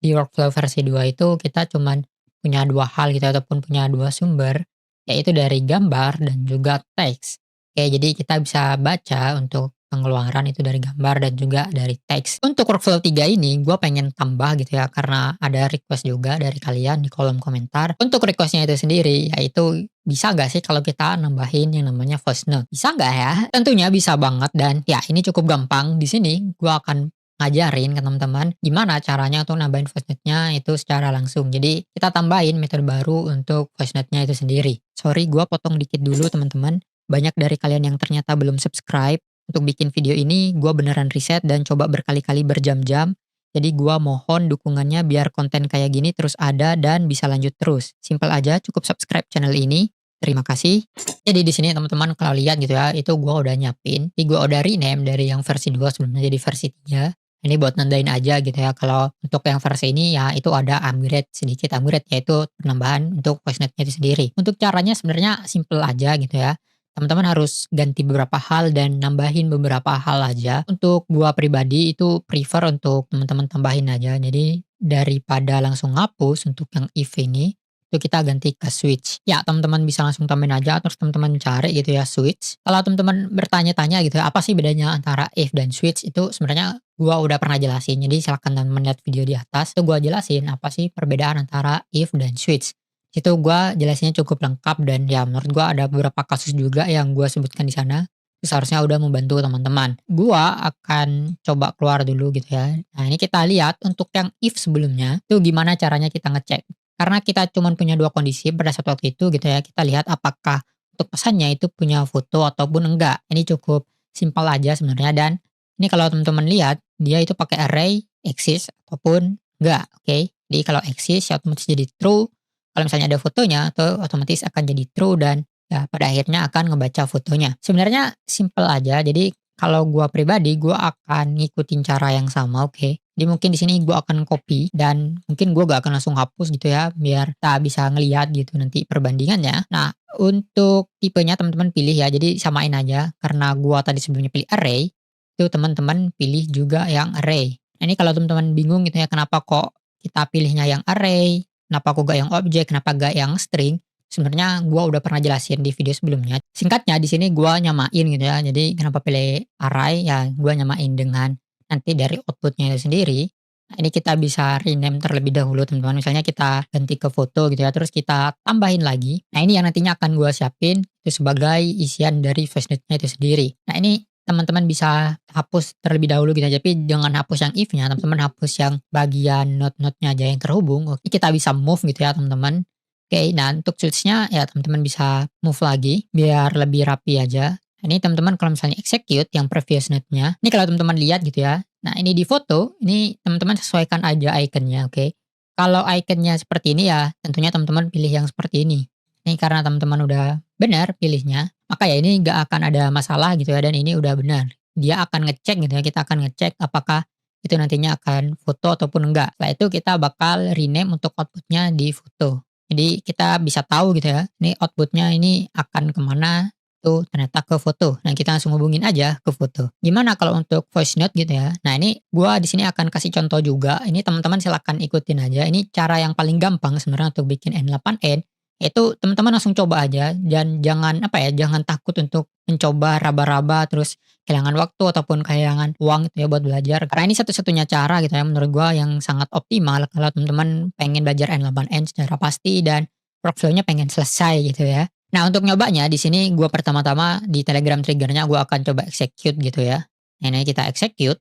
di workflow versi 2 itu kita cuman punya 2 hal gitu ataupun punya 2 sumber, yaitu dari gambar dan juga teks. Oke, jadi kita bisa baca untuk pengeluaran itu dari gambar dan juga dari teks. Untuk workflow 3 ini gue pengen tambah gitu ya, karena ada request juga dari kalian di kolom komentar. Untuk requestnya itu sendiri, yaitu bisa nggak sih kalau kita nambahin yang namanya voice note? Bisa nggak ya? Tentunya bisa banget dan ya ini cukup gampang. Di sini gue akan ngajarin ke teman-teman gimana caranya untuk nambahin voice note-nya itu secara langsung. Jadi kita tambahin metode baru untuk voice note-nya itu sendiri. Sorry, gue potong dikit dulu teman-teman. Banyak dari kalian yang ternyata belum subscribe. Untuk bikin video ini gue beneran riset dan coba berkali-kali berjam-jam. Jadi gue mohon dukungannya biar konten kayak gini terus ada dan bisa lanjut terus. Simple aja, cukup subscribe channel ini. Terima kasih. Jadi di sini teman-teman kalau lihat gitu ya, itu gue udah nyiapin. Jadi gue udah rename dari yang versi 2 sebelumnya jadi versi 3. Ini buat nandain aja gitu ya, kalau untuk yang versi ini ya itu ada upgrade, sedikit upgrade yaitu penambahan untuk voice note-nya itu sendiri. Untuk caranya sebenarnya simple aja gitu ya. Teman-teman harus ganti beberapa hal dan nambahin beberapa hal aja. Untuk gua pribadi itu prefer untuk teman-teman tambahin aja. Jadi daripada langsung ngapus untuk yang if ini, itu kita ganti ke switch. Ya, teman-teman bisa langsung tambahin aja terus teman-teman cari gitu ya switch. Kalau teman-teman bertanya-tanya gitu ya, apa sih bedanya antara if dan switch, itu sebenarnya gua udah pernah jelasin. Jadi silakan teman-teman lihat video di atas, itu gua jelasin apa sih perbedaan antara if dan switch. Itu gua jelasinnya cukup lengkap dan ya menurut gua ada beberapa kasus juga yang gua sebutkan di sana. Itu seharusnya udah membantu teman-teman. Gua akan coba keluar dulu gitu ya. Nah, ini kita lihat untuk yang if sebelumnya, itu gimana caranya kita ngecek. Karena kita cuman punya 2 kondisi pada saat waktu itu gitu ya, kita lihat apakah untuk pesannya itu punya foto ataupun enggak. Ini cukup simpel aja sebenarnya dan ini kalau teman-teman lihat, dia itu pakai array, exist ataupun enggak, oke. Jadi kalau exist ya otomatis jadi true, kalau misalnya ada fotonya atau otomatis akan jadi true dan ya pada akhirnya akan ngebaca fotonya. Sebenarnya simple aja, jadi kalau gua pribadi, gua akan ngikutin cara yang sama, oke. Jadi mungkin di sini gua akan copy dan mungkin gua gak akan langsung hapus gitu ya, biar tak bisa ngelihat gitu nanti perbandingannya. Nah, untuk tipenya teman-teman pilih ya, jadi samain aja karena gua tadi sebelumnya pilih array, itu teman-teman pilih juga yang array. Nah, ini kalau teman-teman bingung gitu ya, kenapa kok kita pilihnya yang array, kenapa kok gak yang objek, kenapa gak yang string, sebenarnya gua udah pernah jelasin di video sebelumnya. Singkatnya di sini gua nyamain gitu ya. Jadi kenapa pilih array, ya gua nyamain dengan nanti dari outputnya itu sendiri. Nah, ini kita bisa rename terlebih dahulu teman-teman. Misalnya kita ganti ke foto gitu ya, terus kita tambahin lagi. Nah, ini yang nantinya akan gua siapin itu sebagai isian dari voice note-nya itu sendiri. Nah, ini teman-teman bisa hapus terlebih dahulu gitu ya, tapi jangan hapus yang if-nya, teman-teman hapus yang bagian note-note-nya aja yang terhubung. Oke, kita bisa move gitu ya teman-teman. Oke, nah untuk switch-nya ya teman-teman bisa move lagi biar lebih rapi aja. Ini teman-teman kalau misalnya execute yang previous note-nya, ini kalau teman-teman lihat gitu ya. Nah, ini di foto, ini teman-teman sesuaikan aja ikonnya, oke. Kalau ikonnya seperti ini ya tentunya teman-teman pilih yang seperti ini. Ini karena teman-teman udah benar pilihnya, maka ya ini nggak akan ada masalah gitu ya dan ini udah benar. Dia akan ngecek gitu ya, kita akan ngecek apakah itu nantinya akan foto ataupun enggak. Setelah itu kita bakal rename untuk outputnya di foto. Jadi kita bisa tahu gitu ya, ini outputnya ini akan kemana tuh ternyata ke foto. Nah, kita langsung hubungin aja ke foto. Gimana kalau untuk voice note gitu ya? Nah, ini gua di sini akan kasih contoh juga. Ini teman-teman silakan ikutin aja. Ini cara yang paling gampang sebenarnya untuk bikin N8N. Itu teman-teman langsung coba aja dan jangan apa ya, jangan takut untuk mencoba raba-raba terus kehilangan waktu ataupun kehilangan uang gitu ya buat belajar. Karena ini satu-satunya cara gitu ya menurut gua yang sangat optimal kalau teman-teman pengen belajar N8N secara pasti dan workflow-nya pengen selesai gitu ya. Nah, untuk nyobanya di sini gua pertama-tama di Telegram trigger-nya gua akan coba execute gitu ya. Nah, ini kita execute.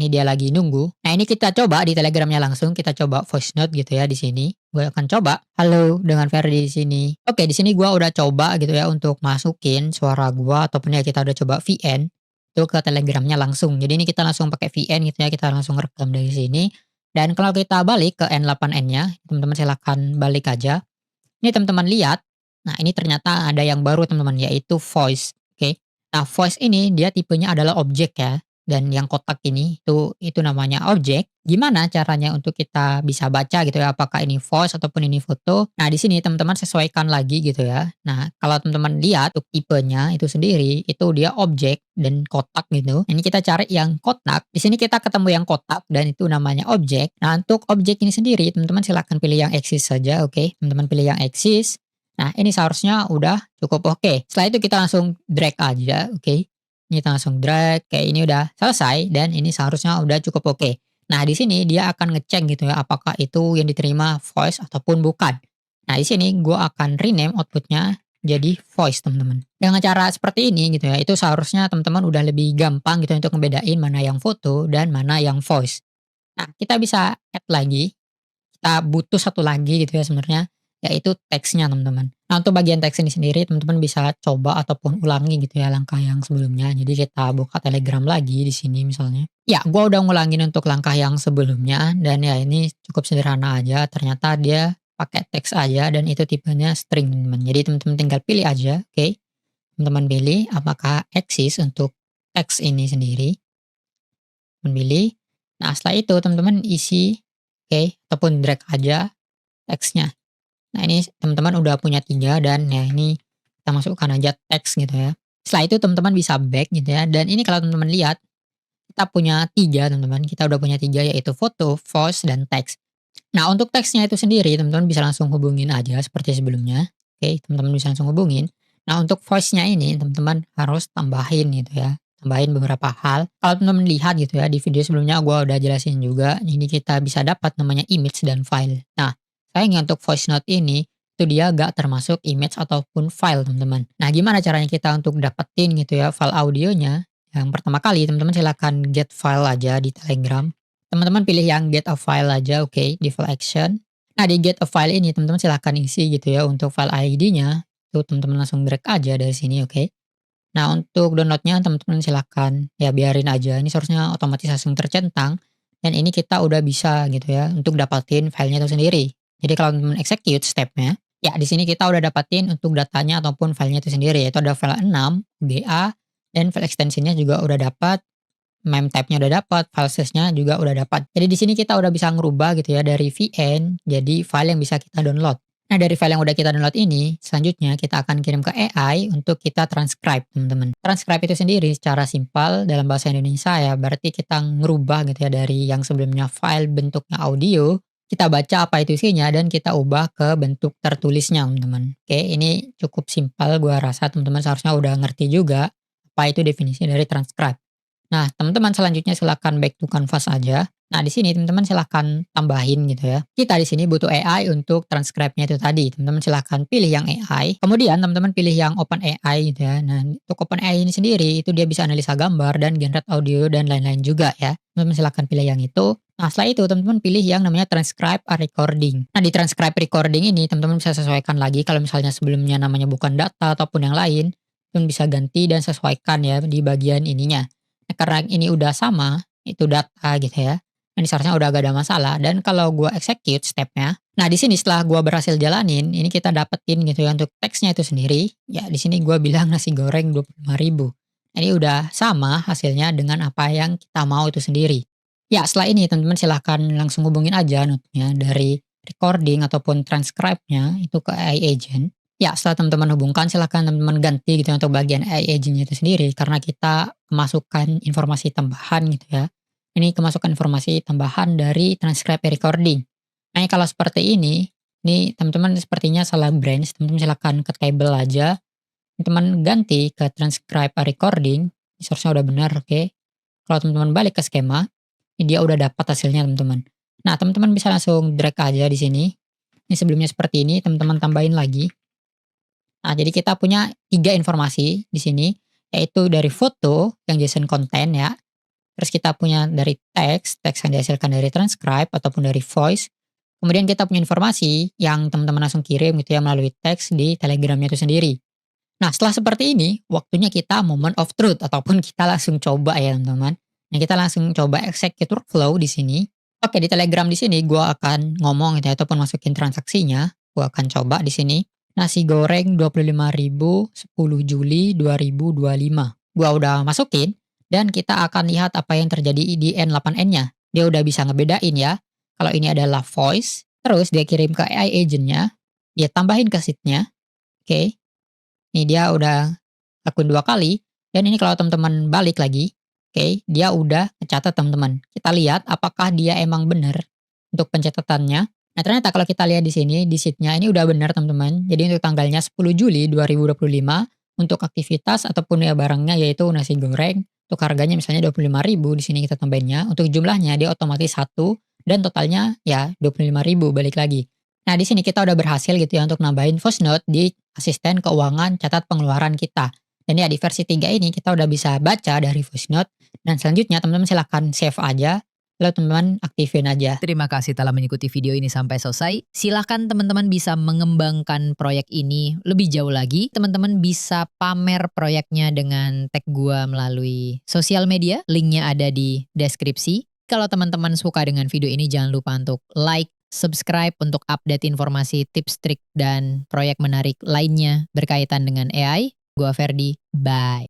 Ini dia lagi nunggu. Nah, ini kita coba di Telegramnya langsung, kita coba voice note gitu ya di sini. Gue akan coba, halo dengan Ferdi di sini. Oke, di sini gua udah coba gitu ya untuk masukin suara gua ataupun ya kita udah coba VN itu ke Telegramnya langsung. Jadi ini kita langsung pakai VN gitu ya, kita langsung rekam dari sini. Dan kalau kita balik ke N8N-nya, teman-teman silakan balik aja. Ini teman-teman lihat, nah ini ternyata ada yang baru teman-teman yaitu voice, oke. Nah, voice ini dia tipenya adalah objek ya. dan yang kotak ini itu namanya objek. Gimana caranya untuk kita bisa baca gitu ya, apakah ini voice ataupun ini foto. Nah, di sini teman-teman sesuaikan lagi gitu ya. Nah, kalau teman-teman lihat untuk tipenya itu sendiri, itu dia objek dan kotak gitu. Ini kita cari yang kotak. Di sini kita ketemu yang kotak dan itu namanya objek. Nah, untuk objek ini sendiri, teman-teman silahkan pilih yang axis saja, oke. Teman-teman pilih yang axis. Nah, ini seharusnya udah cukup oke. Setelah itu kita langsung drag aja, oke. Ini kita langsung drag, kayak ini udah selesai dan ini seharusnya udah cukup oke. Nah, di sini dia akan ngecek gitu ya, apakah itu yang diterima voice ataupun bukan. Nah, di sini gua akan rename outputnya jadi voice, teman-teman. Dengan cara seperti ini gitu ya, itu seharusnya teman-teman udah lebih gampang gitu untuk ngebedain mana yang foto dan mana yang voice. Nah, kita bisa add lagi, kita butuh satu lagi gitu ya sebenarnya, yaitu teksnya, teman-teman. Nah, untuk bagian teks ini sendiri teman-teman bisa coba ataupun ulangi gitu ya langkah yang sebelumnya. Jadi kita buka Telegram lagi di sini misalnya. Ya, gua udah ngulangin untuk langkah yang sebelumnya dan ya ini cukup sederhana aja. Ternyata dia pakai teks aja dan itu tipenya string, teman-teman. Jadi teman-teman tinggal pilih aja, oke. Teman-teman pilih apakah eksis untuk teks ini sendiri. Teman pilih. Nah, setelah itu teman-teman isi, oke, ataupun drag aja teksnya. Nah, ini teman-teman udah punya 3 dan ya ini kita masukkan aja teks gitu ya. Setelah itu teman-teman bisa back gitu ya dan ini kalau teman-teman lihat kita punya 3 teman-teman, kita udah punya 3 yaitu foto, voice, dan teks. Nah, untuk teksnya itu sendiri teman-teman bisa langsung hubungin aja seperti sebelumnya. Oke, teman-teman bisa langsung hubungin. Nah, untuk voice-nya ini teman-teman harus tambahin gitu ya. Tambahin beberapa hal. Kalau teman-teman lihat gitu ya di video sebelumnya gua udah jelasin juga, ini kita bisa dapat namanya image dan file. Nah, sayangnya untuk voice note ini itu dia gak termasuk image ataupun file, teman-teman. Nah, gimana caranya kita untuk dapetin gitu ya file audionya? Yang pertama kali teman-teman silakan get file aja di Telegram. Teman-teman pilih yang get a file aja, oke, di file action. Nah, di get a file ini teman-teman silahkan isi gitu ya untuk file ID-nya. Tuh teman-teman langsung drag aja dari sini, oke. Nah, untuk download-nya teman-teman silahkan ya biarin aja. Ini seharusnya otomatis langsung tercentang dan ini kita udah bisa gitu ya untuk dapatin filenya itu sendiri. Jadi kalau teman execute step-nya, ya di sini kita udah dapatin untuk datanya ataupun filenya itu sendiri, yaitu ada file 6, BA, dan file extension-nya juga udah dapat. Meme type-nya udah dapat, file size-nya juga udah dapat. Jadi di sini kita udah bisa ngerubah gitu ya dari VN jadi file yang bisa kita download. Nah, dari file yang udah kita download ini, selanjutnya kita akan kirim ke AI untuk kita transcribe, teman-teman. Transcribe itu sendiri secara simpel dalam bahasa Indonesia ya, berarti kita ngerubah gitu ya dari yang sebelumnya file bentuknya audio, kita baca apa itu isinya dan kita ubah ke bentuk tertulisnya, teman-teman. Oke, ini cukup simpel, gua rasa teman-teman seharusnya udah ngerti juga apa itu definisi dari transcribe. Nah, teman-teman selanjutnya silakan back to canvas aja. Nah, di sini teman-teman silakan tambahin gitu ya. Kita di sini butuh AI untuk transcribe-nya itu tadi. Teman-teman silakan pilih yang AI. Kemudian teman-teman pilih yang Open AI gitu ya. Nah, untuk Open AI ini sendiri itu dia bisa analisa gambar dan generate audio dan lain-lain juga ya. Teman-teman silakan pilih yang itu. Nah, setelah itu teman-teman pilih yang namanya transcribe a recording. Nah, di transcribe recording ini teman-teman bisa sesuaikan lagi kalau misalnya sebelumnya namanya bukan data ataupun yang lain, teman bisa ganti dan sesuaikan ya di bagian ininya. Nah, karena ini udah sama, itu data gitu ya. Ini seharusnya udah gak ada masalah dan kalau gua execute step-nya, nah di sini setelah gua berhasil jalanin, ini kita dapetin gitu ya untuk teksnya itu sendiri, ya di sini gua bilang nasi goreng 25.000. Ini udah sama hasilnya dengan apa yang kita mau itu sendiri. Ya, setelah ini teman-teman silahkan langsung hubungin aja notnya dari recording ataupun transcribe-nya itu ke AI agent. Ya, setelah teman-teman hubungkan silahkan teman-teman ganti gitu ya untuk bagian AI agent-nya itu sendiri karena kita kemasukan informasi tambahan gitu ya. Ini kemasukan informasi tambahan dari transcribe recording. Nah, kalau seperti ini teman-teman sepertinya salah branch, teman-teman silakan ke table aja, teman-teman ganti ke transcribe recording, ini seharusnya udah benar, oke. Kalau teman-teman balik ke skema, ini dia udah dapat hasilnya teman-teman. Nah, teman-teman bisa langsung drag aja di sini. Ini sebelumnya seperti ini, teman-teman tambahin lagi. Nah, jadi kita punya 3 informasi di sini, yaitu dari foto yang JSON content ya. Terus kita punya dari teks, teks yang dihasilkan dari transcribe ataupun dari voice. Kemudian kita punya informasi yang teman-teman langsung kirim gitu ya melalui teks di Telegramnya itu sendiri. Nah, setelah seperti ini, waktunya kita moment of truth ataupun kita langsung coba ya teman-teman. Nah, kita langsung coba execute workflow di sini. Oke, di Telegram di sini gua akan ngomong gitu ya ataupun masukin transaksinya. Gua akan coba di sini. Nasi goreng 25.000 10 Juli 2025. Gua udah masukin dan kita akan lihat apa yang terjadi di N8N-nya. Dia udah bisa ngebedain ya, kalau ini adalah voice, terus dia kirim ke AI agent-nya, dia tambahin ke seed-nya, oke. Ini dia udah lakuin 2 kali, dan ini kalau teman-teman balik lagi, oke, dia udah ngecatat teman-teman. Kita lihat apakah dia emang bener untuk pencatatannya. Nah, ternyata kalau kita lihat di sini, di sheet-nya ini udah bener teman-teman. Jadi untuk tanggalnya 10 Juli 2025, untuk aktivitas ataupun ya barangnya yaitu nasi goreng, untuk harganya misalnya 25.000 di sini kita tambahinnya, untuk jumlahnya dia otomatis 1 dan totalnya ya 25.000 balik lagi. Nah, di sini kita udah berhasil gitu ya untuk nambahin voice note di asisten keuangan catat pengeluaran kita. Dan ya di versi 3 ini kita udah bisa baca dari voice note dan selanjutnya teman-teman silahkan save aja, lalu teman-teman aktifin aja. Terima kasih telah mengikuti video ini sampai selesai. Silahkan teman-teman bisa mengembangkan proyek ini lebih jauh lagi. Teman-teman bisa pamer proyeknya dengan tag gua melalui sosial media. Linknya ada di deskripsi. Kalau teman-teman suka dengan video ini jangan lupa untuk like, subscribe untuk update informasi, tips, trik, dan proyek menarik lainnya berkaitan dengan AI. Gua Ferdi, bye.